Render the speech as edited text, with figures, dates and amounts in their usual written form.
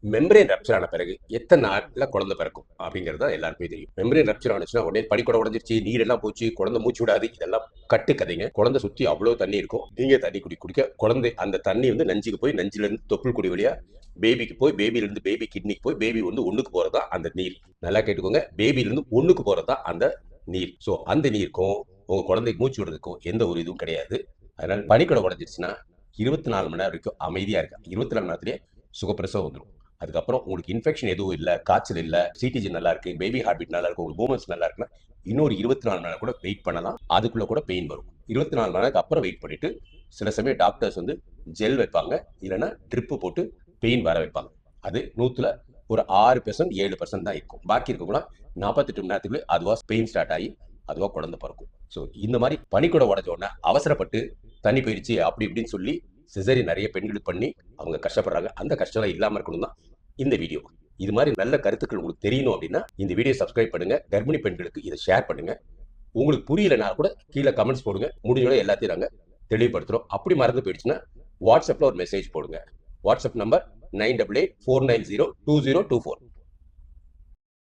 Membrane rupture ஆன பிறகு எத்தனை நாள்ல குழந்தை பிறக்கும் அப்படிங்கிறது தான் எல்லாருக்குமே தெரியும். மெம்பரேன் ரப்சர் ஆனிச்சுன்னா உடனே பனிக்கூட உடஞ்சிருச்சு, நீர் எல்லாம் போச்சு, குழந்தை மூச்சு விடாது, இதெல்லாம் கட்டு கதைங்க. குழந்தை சுத்தி அவ்வளவு தண்ணி இருக்கும். நீங்க தண்ணி குடிக்க குழந்தை அந்த தண்ணி வந்து நஞ்சுக்கு போய் நஞ்சுல இருந்து தொப்புள் கொடி வழியா பேபிக்கு போய், பேபில இருந்து பேபி கிட்னிக்கு போய், பேபி வந்து ஒண்ணுக்கு போறதா அந்த நீர். நல்லா கேட்டுக்கோங்க, பேபில இருந்து ஒண்ணுக்கு போறதா அந்த நீர். சோ அந்த நீருக்கும் உங்க குழந்தைக்கு மூச்சு விடுறதுக்கும் எந்த ஒரு இதுவும் கிடையாது. அதனால பனிக்கூட உடஞ்சிருச்சுன்னா 24 மணி நேரம் வரைக்கும் அமைதியா இருக்கு. 24 மணி நேரத்திலேயே சுகப்பிரசவம் வந்துடும். அதுக்கப்புறம் உங்களுக்கு இன்ஃபெக்ஷன் எதுவும் இல்லை, காய்ச்சல் இல்லை, சிடிஜி நல்லா இருக்கு, பேபி ஹார்ட் பீட் நல்லா இருக்கு, உங்களுக்கு மூமெண்ட்ஸ் நல்லா இருக்குன்னா இன்னொரு 24 மணி நேரம் கூட வெயிட் பண்ணலாம். அதுக்குள்ள கூட பெயின் வரும். 24 மணி நேரத்துக்கு அப்புறம் வெயிட் பண்ணிட்டு சில சமயம் டாக்டர்ஸ் வந்து ஜெல் வைப்பாங்க, இல்லைன்னா ட்ரிப்பு போட்டு பெயின் வர வைப்பாங்க. அது 100ல ஒரு 6% 7% தான் இருக்கும். பாக்கி இருக்கவங்களாம் 48 மணி நேரத்துக்குள்ள அதுவா பெயின் ஸ்டார்ட் ஆகி அதுவா குழந்தை பிறக்கும். ஸோ இந்த மாதிரி பனிக்கூட உடஞ்ச உடனே அவசரப்பட்டு தண்ணி போயிடுச்சு அப்படி இப்படின்னு சொல்லி சிசரி நிறைய பெண்களுக்கு பண்ணி அவங்க கஷ்டப்படுறாங்க. அந்த கஷ்டம் இல்லாம இருக்கணும் தான் இந்த வீடியோ. இது மாதிரி நல்ல கருத்துக்கள் உங்களுக்கு தெரியணும் அப்படின்னா இந்த வீடியோ சப்ஸ்கிரைப் பண்ணுங்க. கர்ப்பிணி பெண்களுக்கு இதை ஷேர் பண்ணுங்க. உங்களுக்கு புரியலனா கூட கீழே கமெண்ட்ஸ் போடுங்க. முடிஞ்சோட எல்லாத்தையும் நாங்க தெளிவுபடுத்துறோம். அப்படி மறந்து போயிடுச்சுன்னா வாட்ஸ்அப்ல ஒரு மெசேஜ் போடுங்க. WhatsApp number 9884902024.